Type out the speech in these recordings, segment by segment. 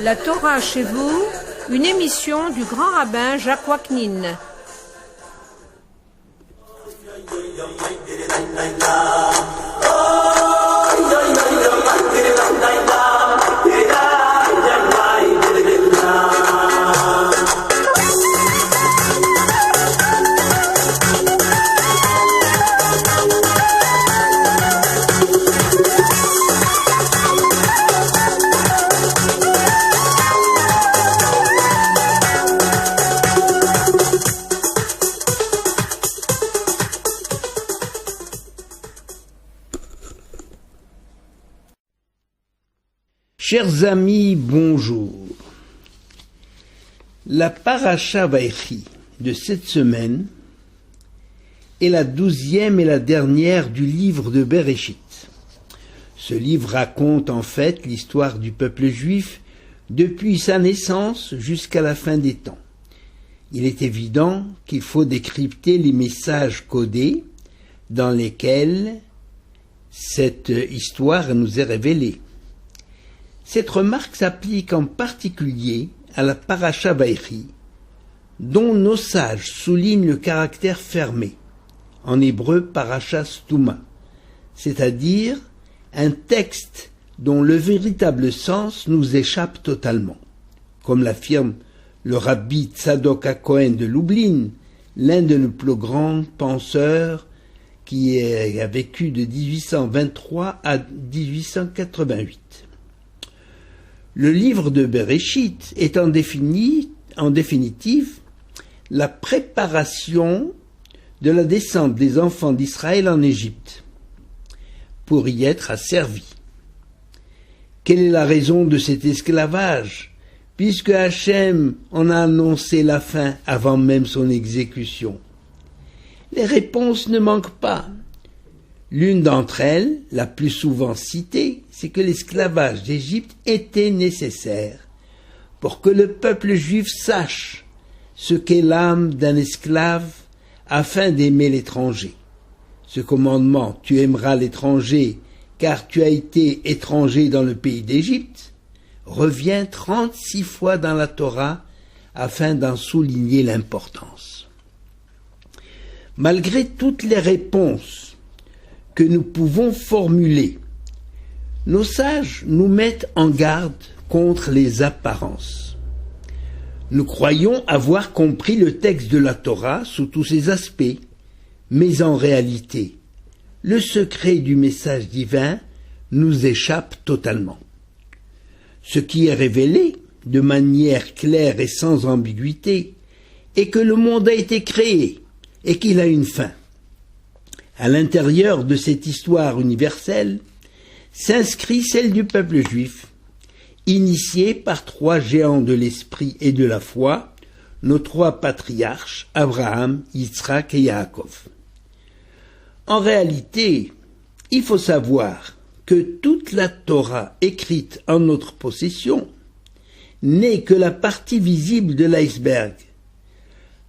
La Torah chez vous, une émission du grand rabbin Jacques Waknin. Chers amis, bonjour. La Parasha Vaïchi de cette semaine est la 12e et la dernière du livre de Bereshit. Ce livre raconte en fait l'histoire du peuple juif depuis sa naissance jusqu'à la fin des temps. Il est évident qu'il faut décrypter les messages codés dans lesquels cette histoire nous est révélée. Cette remarque s'applique en particulier à la Parasha Vaïchi, dont nos sages soulignent le caractère fermé, en hébreu Parasha Stuma, c'est-à-dire un texte dont le véritable sens nous échappe totalement, comme l'affirme le rabbi Tzadok HaKohen de Lublin, l'un de nos plus grands penseurs qui a vécu de 1823 à 1888. Le livre de Bereshit est en définitive la préparation de la descente des enfants d'Israël en Égypte pour y être asservis. Quelle est la raison de cet esclavage, puisque Hachem en a annoncé la fin avant même son exécution? Les réponses ne manquent pas. L'une d'entre elles, la plus souvent citée, c'est que l'esclavage d'Égypte était nécessaire pour que le peuple juif sache ce qu'est l'âme d'un esclave afin d'aimer l'étranger. Ce commandement « Tu aimeras l'étranger car tu as été étranger dans le pays d'Égypte » revient 36 fois dans la Torah afin d'en souligner l'importance. Malgré toutes les réponses que nous pouvons formuler, nos sages nous mettent en garde contre les apparences. Nous croyons avoir compris le texte de la Torah sous tous ses aspects, mais en réalité, le secret du message divin nous échappe totalement. Ce qui est révélé de manière claire et sans ambiguïté est que le monde a été créé et qu'il a une fin. À l'intérieur de cette histoire universelle s'inscrit celle du peuple juif, initié par 3 géants de l'esprit et de la foi, nos 3 patriarches, Abraham, Yitzhak et Yaakov. En réalité, il faut savoir que toute la Torah écrite en notre possession n'est que la partie visible de l'iceberg,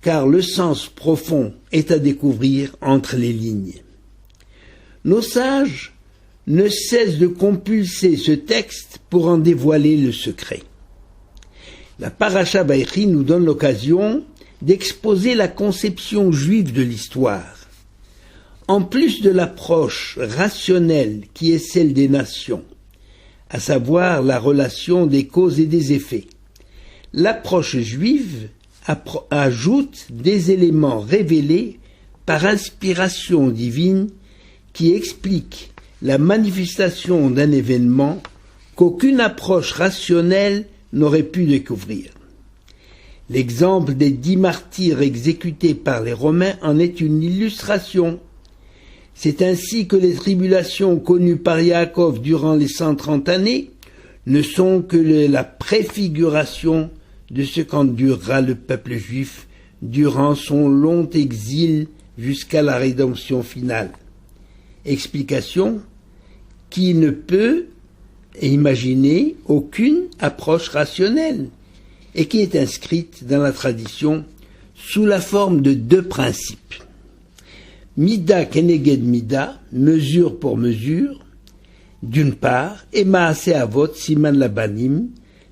car le sens profond est à découvrir entre les lignes. Nos sages ne cessent de compulser ce texte pour en dévoiler le secret. La Parasha Vaïchi nous donne l'occasion d'exposer la conception juive de l'histoire. En plus de l'approche rationnelle qui est celle des nations, à savoir la relation des causes et des effets, l'approche juive ajoute des éléments révélés par inspiration divine qui expliquent la manifestation d'un événement qu'aucune approche rationnelle n'aurait pu découvrir. L'exemple des 10 martyrs exécutés par les Romains en est une illustration. C'est ainsi que les tribulations connues par Yaakov durant les 130 années ne sont que la préfiguration de ce qu'endurera le peuple juif durant son long exil jusqu'à la rédemption finale. Explication qui ne peut imaginer aucune approche rationnelle et qui est inscrite dans la tradition sous la forme de 2 principes. Mida keneged mida, mesure pour mesure, d'une part, et Maaseh Avot, Siman Labanim,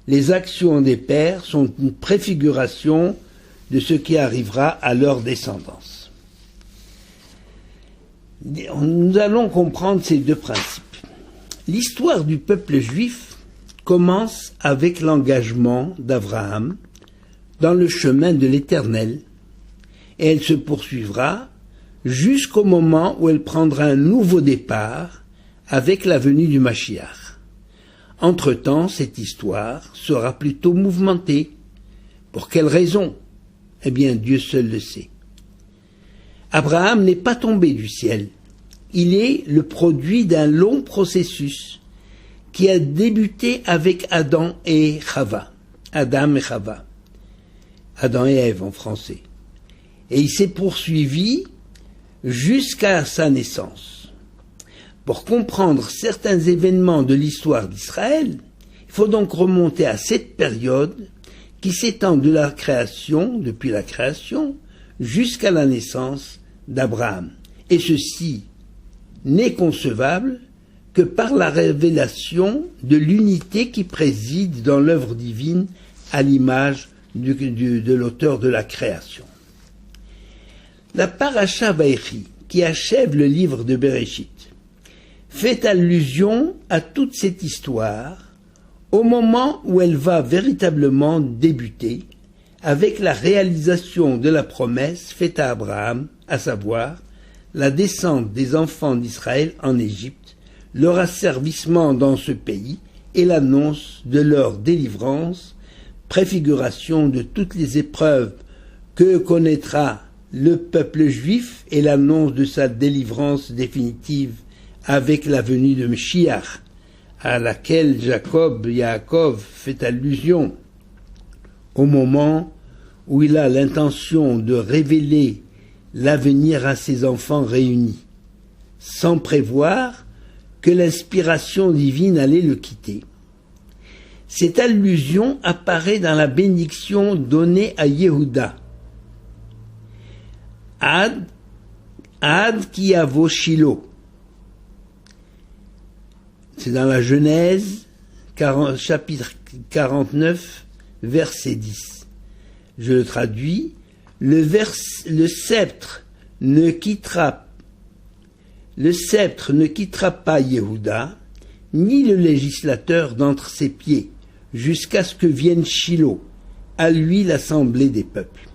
les actions des pères sont une préfiguration de ce qui arrivera à leur descendance. Nous allons comprendre ces deux principes. L'histoire du peuple juif commence avec l'engagement d'Abraham dans le chemin de l'Éternel, et elle se poursuivra jusqu'au moment où elle prendra un nouveau départ avec la venue du Mashiach. Entre-temps, cette histoire sera plutôt mouvementée. Pour quelle raison? Eh bien, Dieu seul le sait. Abraham n'est pas tombé du ciel. Il est le produit d'un long processus qui a débuté avec Adam et Chava. Adam et Chava. Adam et Ève en français. Et il s'est poursuivi jusqu'à sa naissance. Pour comprendre certains événements de l'histoire d'Israël, il faut donc remonter à cette période qui s'étend de la création, depuis la création, jusqu'à la naissance d'Abraham. Et ceci n'est concevable que par la révélation de l'unité qui préside dans l'œuvre divine à l'image de l'auteur de la création. La paracha Vaïchi, qui achève le livre de Bereshit, fait allusion à toute cette histoire au moment où elle va véritablement débuter avec la réalisation de la promesse faite à Abraham, à savoir la descente des enfants d'Israël en Égypte, leur asservissement dans ce pays et l'annonce de leur délivrance, préfiguration de toutes les épreuves que connaîtra le peuple juif et l'annonce de sa délivrance définitive avec la venue de Mashiach, à laquelle Yaakov fait allusion, au moment où il a l'intention de révéler l'avenir à ses enfants réunis, sans prévoir que l'inspiration divine allait le quitter. Cette allusion apparaît dans la bénédiction donnée à Yehuda. Ad ki yavo Shilo. C'est dans la Genèse, chapitre 49, verset 10. Je le traduis. Le sceptre ne quittera pas Yehuda, ni le législateur d'entre ses pieds, jusqu'à ce que vienne Shilo, à lui l'assemblée des peuples.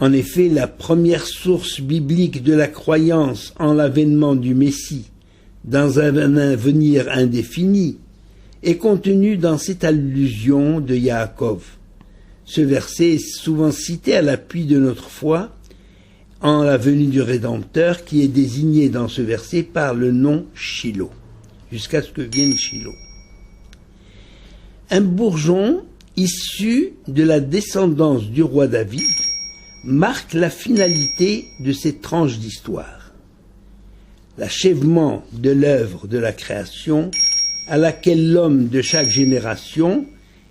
En effet, la première source biblique de la croyance en l'avènement du Messie dans un avenir indéfini est contenue dans cette allusion de Yaakov. Ce verset est souvent cité à l'appui de notre foi en la venue du Rédempteur qui est désigné dans ce verset par le nom Shilo, jusqu'à ce que vienne Shilo. Un bourgeon issu de la descendance du roi David marque la finalité de cette tranche d'histoire, l'achèvement de l'œuvre de la création à laquelle l'homme de chaque génération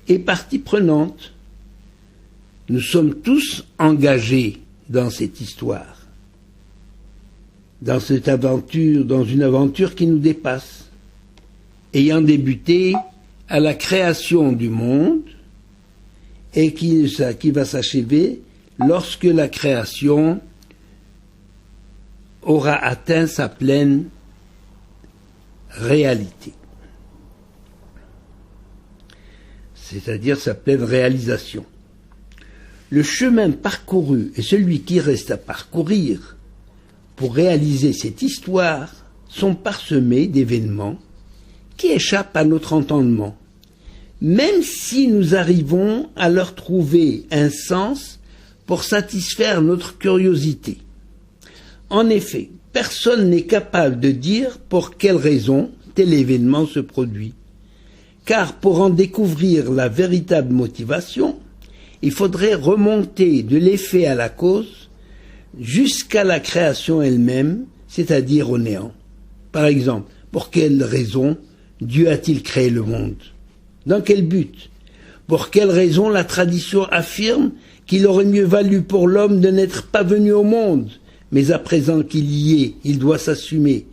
est partie prenante. Nous sommes tous engagés dans cette histoire, dans une aventure qui nous dépasse, ayant débuté à la création du monde et qui va s'achever lorsque la création aura atteint sa pleine réalité, c'est-à-dire sa pleine réalisation. Le chemin parcouru et celui qui reste à parcourir pour réaliser cette histoire sont parsemés d'événements qui échappent à notre entendement, même si nous arrivons à leur trouver un sens pour satisfaire notre curiosité. En effet, personne n'est capable de dire pour quelle raison tel événement se produit, car pour en découvrir la véritable motivation, il faudrait remonter de l'effet à la cause jusqu'à la création elle-même, c'est-à-dire au néant. Par exemple, pour quelle raison Dieu a-t-il créé le monde? Dans quel but? Pour quelle raison la tradition affirme qu'il aurait mieux valu pour l'homme de n'être pas venu au monde, mais à présent qu'il y est, il doit s'assumer.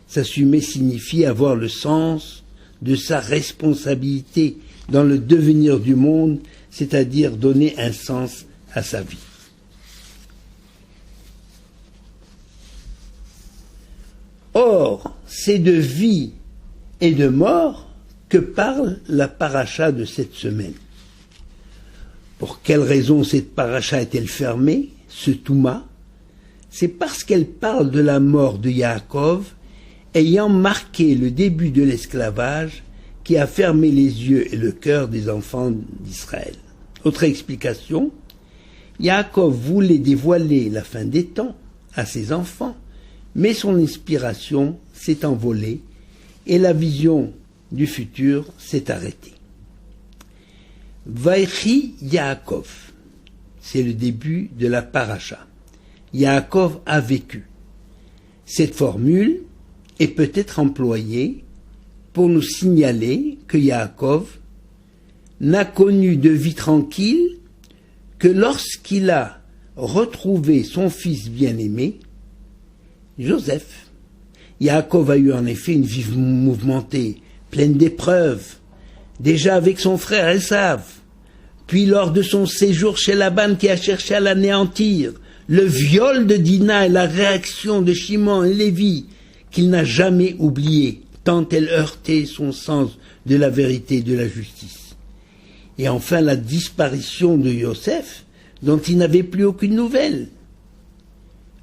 S'assumer signifie avoir le sens de sa responsabilité dans le devenir du monde, c'est-à-dire donner un sens à sa vie. Or, c'est de vie et de mort que parle la paracha de cette semaine. Pour quelle raison cette paracha est-elle fermée, ce Touma? C'est parce qu'elle parle de la mort de Yaakov, ayant marqué le début de l'esclavage qui a fermé les yeux et le cœur des enfants d'Israël. Autre explication, Yaakov voulait dévoiler la fin des temps à ses enfants, mais son inspiration s'est envolée et la vision du futur s'est arrêtée. Vaïchi Yaakov, c'est le début de la paracha. Yaakov a vécu. Cette formule est peut-être employée pour nous signaler que Yaakov n'a connu de vie tranquille que lorsqu'il a retrouvé son fils bien-aimé, Joseph. Yaakov a eu en effet une vie mouvementée, pleine d'épreuves, déjà avec son frère Esav, puis lors de son séjour chez Laban qui a cherché à l'anéantir, le viol de Dina et la réaction de Shimon et Lévi qu'il n'a jamais oublié, tant elle heurtait son sens de la vérité et de la justice. Et enfin la disparition de Yosef, dont il n'avait plus aucune nouvelle.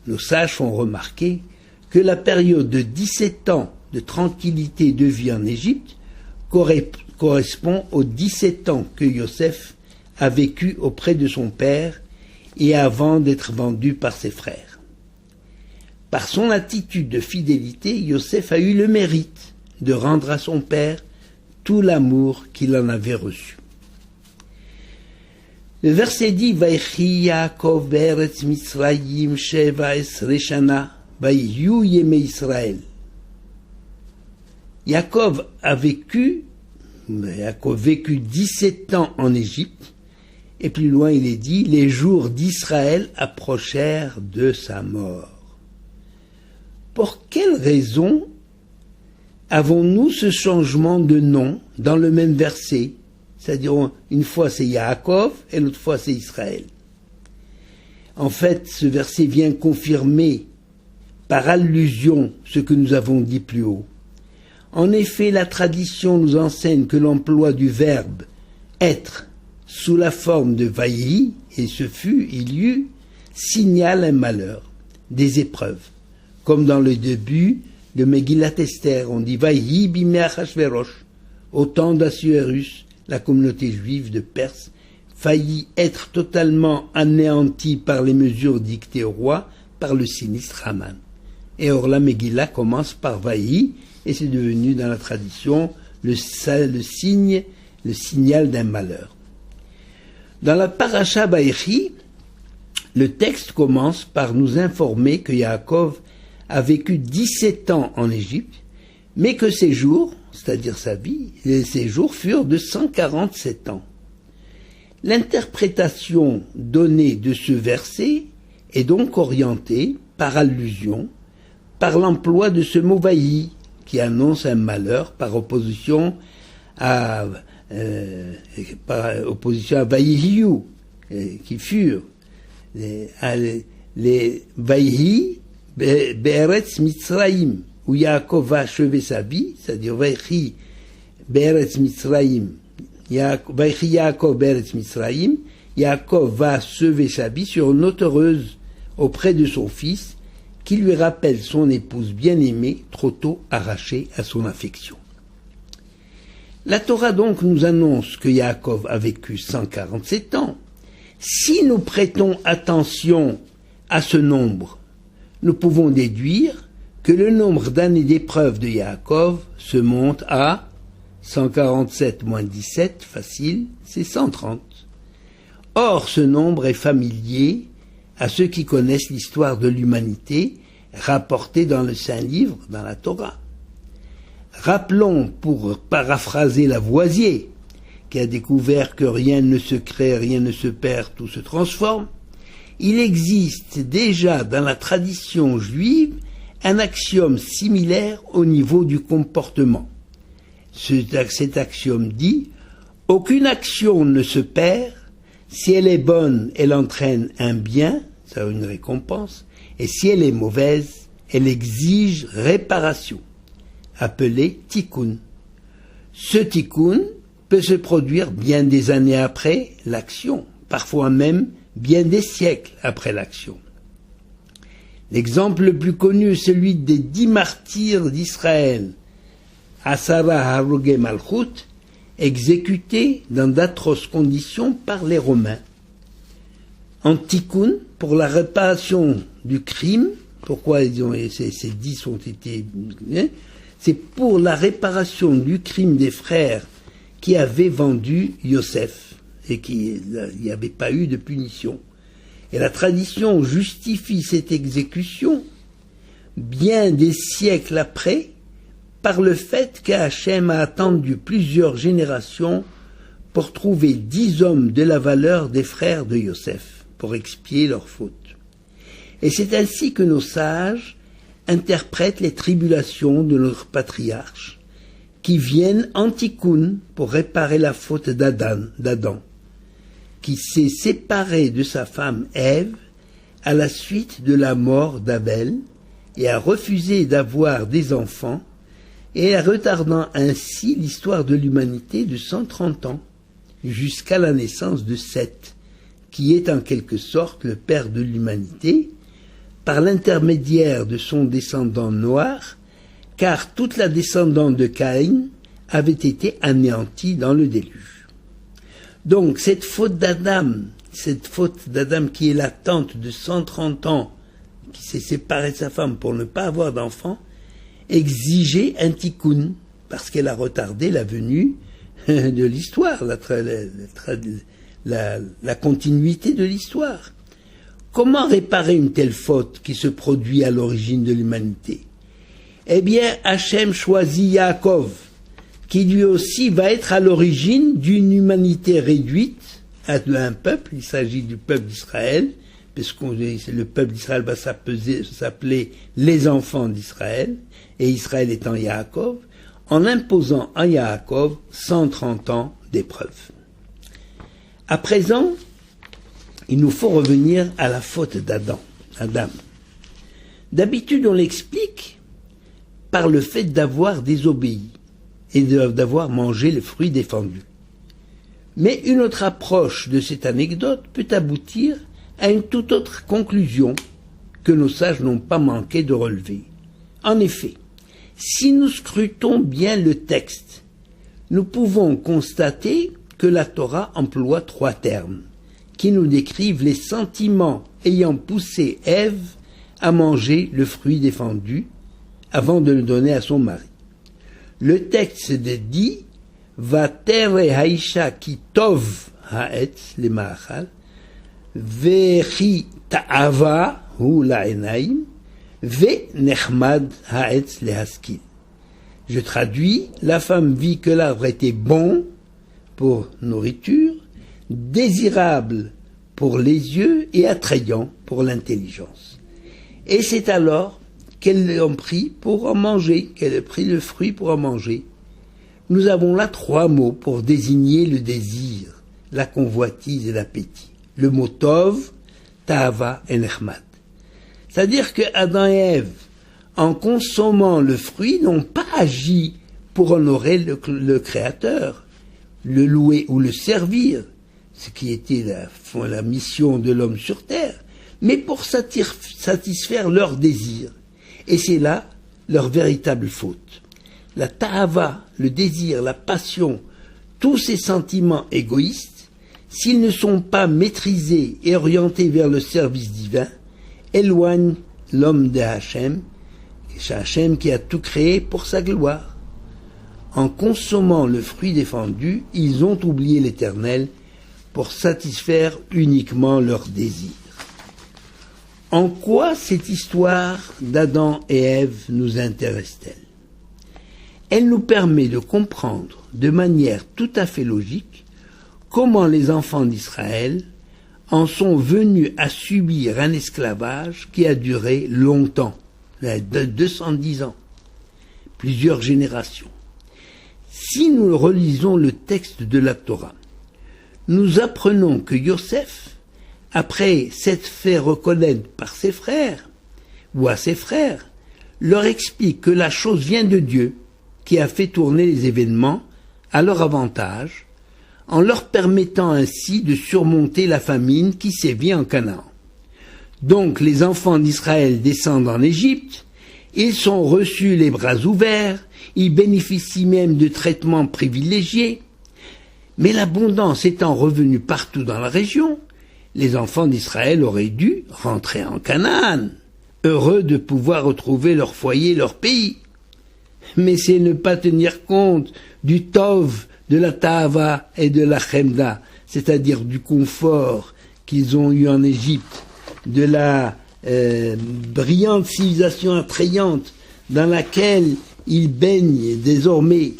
Nos sages font remarquer que la période de 17 ans de tranquillité et de vie en Égypte correspond aux 17 ans que Yosef a vécu auprès de son père et avant d'être vendu par ses frères. Par son attitude de fidélité, Yosef a eu le mérite de rendre à son père tout l'amour qu'il en avait reçu. Le verset dit « Vaïchi Yaakov be'eretz Mitzrayim sheva esre shana vayiyu yemei Israël » Yaakov a vécu 17 ans en Égypte, et plus loin il est dit « Les jours d'Israël approchèrent de sa mort ». Pour quelle raison avons-nous ce changement de nom dans le même verset? C'est-à-dire, une fois c'est Yaakov et l'autre fois c'est Israël. En fait, ce verset vient confirmer par allusion ce que nous avons dit plus haut. En effet, la tradition nous enseigne que l'emploi du verbe être sous la forme de vaïhi, et ce fut, il y eut, signale un malheur, des épreuves. Comme dans le début de Megillat Esther, on dit vaïhi bimé Achashverosh, au temps d'Assuérus, la communauté juive de Perse faillit être totalement anéantie par les mesures dictées au roi par le sinistre Haman. Et or la Megillah commence par vaïhi, et c'est devenu dans la tradition le signal d'un malheur. Dans la paracha Vaïchi, le texte commence par nous informer que Yaakov a vécu 17 ans en Égypte, mais que ses jours, c'est-à-dire sa vie, ses jours furent de 147 ans. L'interprétation donnée de ce verset est donc orientée, par allusion, par l'emploi de ce mot vaïhi, qui annonce un malheur par opposition à vaïhiyu, qui furent les vaïhi be'eretz Mitzrayim, où Yaakov va achever sa vie, c'est-à-dire vaïchi be'eretz Mitzrayim, vaïchi Yaakov be'eretz Mitzrayim, Yaakov va achever sa vie sur une note heureuse auprès de son fils, qui lui rappelle son épouse bien-aimée, trop tôt arrachée à son affection. La Torah donc nous annonce que Yaakov a vécu 147 ans. Si nous prêtons attention à ce nombre, nous pouvons déduire que le nombre d'années d'épreuve de Yaakov se monte à 147 moins 17, facile, c'est 130. Or, ce nombre est familier à ceux qui connaissent l'histoire de l'humanité rapportée dans le Saint-Livre, dans la Torah. Rappelons, pour paraphraser Lavoisier, qui a découvert que rien ne se crée, rien ne se perd, tout se transforme, il existe déjà dans la tradition juive un axiome similaire au niveau du comportement. Cet axiome dit « Aucune action ne se perd, si elle est bonne, elle entraîne un bien, ça a une récompense, et si elle est mauvaise, elle exige réparation, appelé tikkun. Ce tikkun peut se produire bien des années après l'action, parfois même bien des siècles après l'action. L'exemple le plus connu est celui des 10 martyrs d'Israël, Asara Harogé Malchut, exécutés dans d'atroces conditions par les Romains. En tikkun, pour la réparation du crime, pourquoi ces 10 ont été... C'est pour la réparation du crime des frères qui avaient vendu Yosef et qu'il n'y avait pas eu de punition. Et la tradition justifie cette exécution bien des siècles après par le fait qu'Hachem a attendu plusieurs générations pour trouver 10 hommes de la valeur des frères de Yosef pour expier leurs fautes. Et c'est ainsi que nos sages interprètent les tribulations de notre patriarche qui viennent en tikkun pour réparer la faute d'Adam, qui s'est séparé de sa femme Ève à la suite de la mort d'Abel et a refusé d'avoir des enfants et retardant ainsi l'histoire de l'humanité de 130 ans jusqu'à la naissance de Seth, qui est en quelque sorte le père de l'humanité, par l'intermédiaire de son descendant noir, car toute la descendance de Caïn avait été anéantie dans le déluge. Donc cette faute d'Adam qui est l'attente de 130 ans, qui s'est séparé de sa femme pour ne pas avoir d'enfant, exigeait un tikkun, parce qu'elle a retardé la venue de l'histoire, la continuité de l'histoire. Comment réparer une telle faute qui se produit à l'origine de l'humanité? Eh bien, Hachem choisit Yaakov, qui lui aussi va être à l'origine d'une humanité réduite à un peuple. Il s'agit du peuple d'Israël, parce que le peuple d'Israël va s'appeler les enfants d'Israël, et Israël étant Yaakov, en imposant à Yaakov 130 ans d'épreuve. À présent, il nous faut revenir à la faute d'Adam. D'habitude, on l'explique par le fait d'avoir désobéi et d'avoir mangé le fruit défendu. Mais une autre approche de cette anecdote peut aboutir à une toute autre conclusion que nos sages n'ont pas manqué de relever. En effet, si nous scrutons bien le texte, nous pouvons constater que la Torah emploie 3 termes qui nous décrivent les sentiments ayant poussé Ève à manger le fruit défendu avant de le donner à son mari. Le texte dit « Vatere haisha ki tov haetz le ma'achal, vechi ta'ava hu la'enaim, ve nechmad haetz le haskil ». Je traduis, la femme vit que l'arbre était bon pour nourriture, désirable pour les yeux et attrayant pour l'intelligence. Et c'est alors qu'elle en prit pour en manger, qu'elle a pris le fruit pour en manger. Nous avons là 3 mots pour désigner le désir, la convoitise et l'appétit. Le mot tov, ta'ava et nechmad. C'est-à-dire que Adam et Ève, en consommant le fruit, n'ont pas agi pour honorer le Créateur, le louer ou le servir, ce qui était la mission de l'homme sur terre, mais pour satisfaire leurs désirs. Et c'est là leur véritable faute. La ta'ava, le désir, la passion, tous ces sentiments égoïstes, s'ils ne sont pas maîtrisés et orientés vers le service divin, éloignent l'homme de Hachem, Hachem qui a tout créé pour sa gloire. En consommant le fruit défendu, ils ont oublié l'Éternel pour satisfaire uniquement leurs désirs. En quoi cette histoire d'Adam et Ève nous intéresse-t-elle? Elle nous permet de comprendre de manière tout à fait logique comment les enfants d'Israël en sont venus à subir un esclavage qui a duré longtemps, de 210 ans, plusieurs générations. Si nous relisons le texte de la Torah, nous apprenons que Yosef, après s'être fait reconnaître par ses frères, ou à ses frères, leur explique que la chose vient de Dieu, qui a fait tourner les événements à leur avantage, en leur permettant ainsi de surmonter la famine qui sévit en Canaan. Donc les enfants d'Israël descendent en Égypte, ils sont reçus les bras ouverts, ils bénéficient même de traitements privilégiés, mais l'abondance étant revenue partout dans la région, les enfants d'Israël auraient dû rentrer en Canaan, heureux de pouvoir retrouver leur foyer, leur pays. Mais c'est ne pas tenir compte du tov, de la ta'ava et de la chemda, c'est-à-dire du confort qu'ils ont eu en Égypte, de la brillante civilisation attrayante dans laquelle ils baignent désormais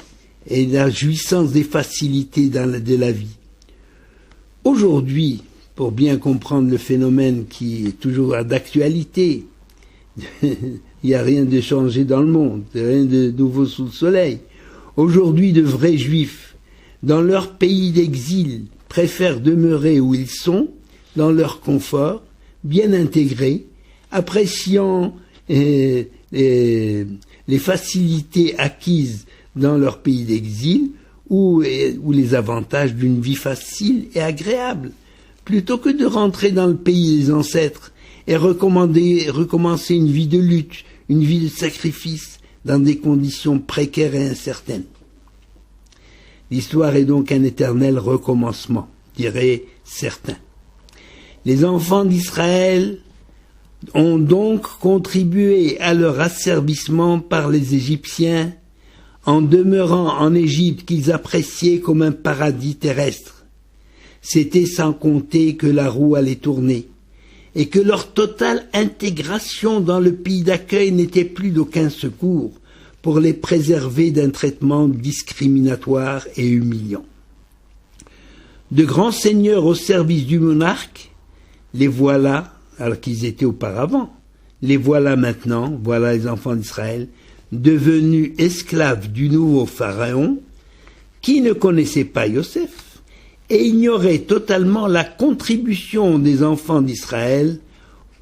et la jouissance des facilités de la vie. Aujourd'hui, pour bien comprendre le phénomène qui est toujours d'actualité, il n'y a rien de changé dans le monde, rien de nouveau sous le soleil. Aujourd'hui, de vrais juifs, dans leur pays d'exil, préfèrent demeurer où ils sont, dans leur confort, bien intégrés, appréciant les facilités acquises dans leur pays d'exil ou les avantages d'une vie facile et agréable, plutôt que de rentrer dans le pays des ancêtres et recommencer une vie de lutte, une vie de sacrifice dans des conditions précaires et incertaines. L'histoire est donc un éternel recommencement, diraient certains. Les enfants d'Israël ont donc contribué à leur asservissement par les Égyptiens en demeurant en Égypte qu'ils appréciaient comme un paradis terrestre. C'était sans compter que la roue allait tourner et que leur totale intégration dans le pays d'accueil n'était plus d'aucun secours pour les préserver d'un traitement discriminatoire et humiliant. De grands seigneurs au service du monarque, les voilà, alors qu'ils étaient auparavant, les voilà maintenant, voilà les enfants d'Israël, devenus esclaves du nouveau pharaon, qui ne connaissait pas Yosef, et ignorait totalement la contribution des enfants d'Israël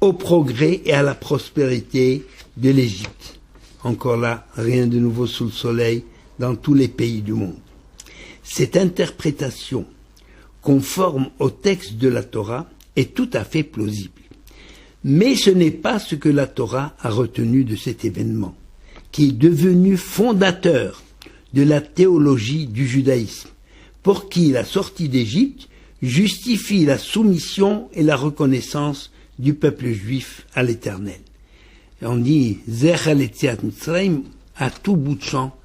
au progrès et à la prospérité de l'Égypte. Encore là, rien de nouveau sous le soleil dans tous les pays du monde. Cette interprétation, conforme au texte de la Torah, est tout à fait plausible. Mais ce n'est pas ce que la Torah a retenu de cet événement, qui est devenu fondateur de la théologie du judaïsme, pour qui la sortie d'Égypte justifie la soumission et la reconnaissance du peuple juif à l'Éternel. Et on dit Zecher l'Etziat Mitzrayim à tout bout de champ,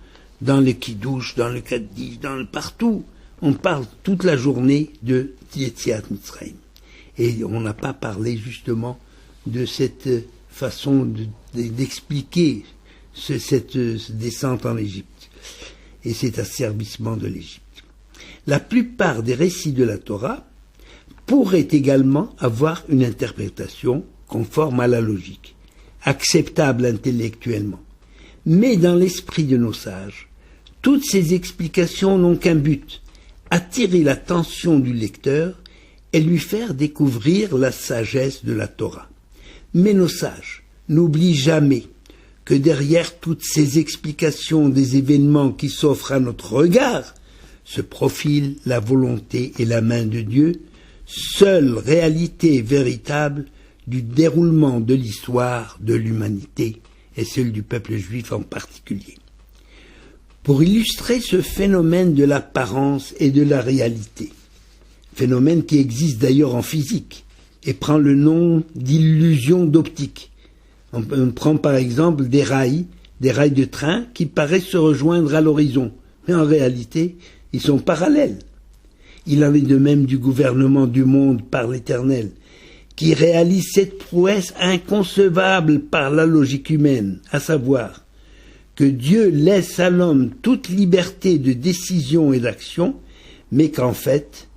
dans le Kiddush, dans le Kaddish, partout. On parle toute la journée de Yetziat Mitzrayim. Et on n'a pas parlé justement de cette façon d'expliquer cette descente en Égypte et cet asservissement de l'Égypte. La plupart des récits de la Torah pourraient également avoir une interprétation conforme à la logique, acceptable intellectuellement. Mais dans l'esprit de nos sages, toutes ces explications n'ont qu'un but, attirer l'attention du lecteur et lui faire découvrir la sagesse de la Torah. Mais nos sages n'oublient jamais que derrière toutes ces explications des événements qui s'offrent à notre regard, se profile la volonté et la main de Dieu, seule réalité véritable du déroulement de l'histoire de l'humanité et celle du peuple juif en particulier. Pour illustrer ce phénomène de l'apparence et de la réalité, phénomène qui existe d'ailleurs en physique et prend le nom d'illusion d'optique. On prend par exemple des rails de train qui paraissent se rejoindre à l'horizon, mais en réalité, ils sont parallèles. Il en est de même du gouvernement du monde par l'Éternel, qui réalise cette prouesse inconcevable par la logique humaine, à savoir que Dieu laisse à l'homme toute liberté de décision et d'action, mais qu'en fait,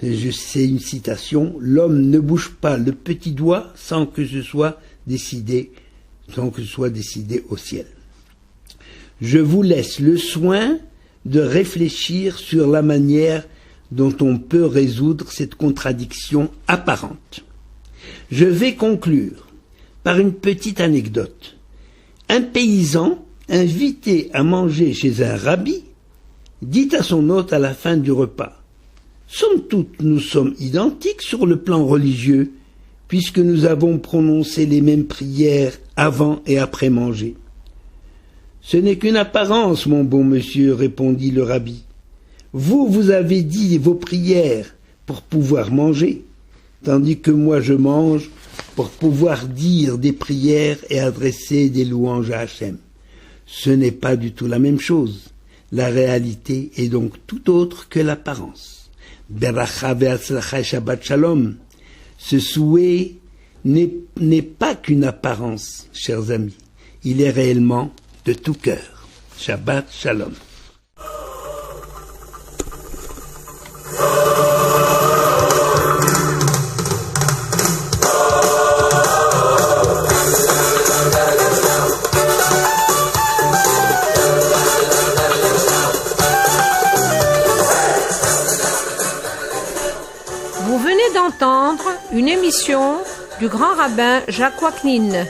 c'est une citation, l'homme ne bouge pas le petit doigt sans que ce soit décidé au ciel. Je vous laisse le soin de réfléchir sur la manière dont on peut résoudre cette contradiction apparente. Je vais conclure par une petite anecdote. Un paysan, invité à manger chez un rabbi, dit à son hôte à la fin du repas: « Somme toute, nous sommes identiques sur le plan religieux, puisque nous avons prononcé les mêmes prières avant et après manger. »« Ce n'est qu'une apparence, mon bon monsieur, répondit le rabbi. Vous avez dit vos prières pour pouvoir manger, tandis que moi je mange pour pouvoir dire des prières et adresser des louanges à Hachem. Ce n'est pas du tout la même chose. La réalité est donc tout autre que l'apparence. Beracha ve'atzlacha Shabbat Shalom. Ce souhait n'est pas qu'une apparence, chers amis. Il est réellement de tout cœur. Shabbat Shalom. Vous venez d'entendre une émission du grand rabbin Jacques Waknin.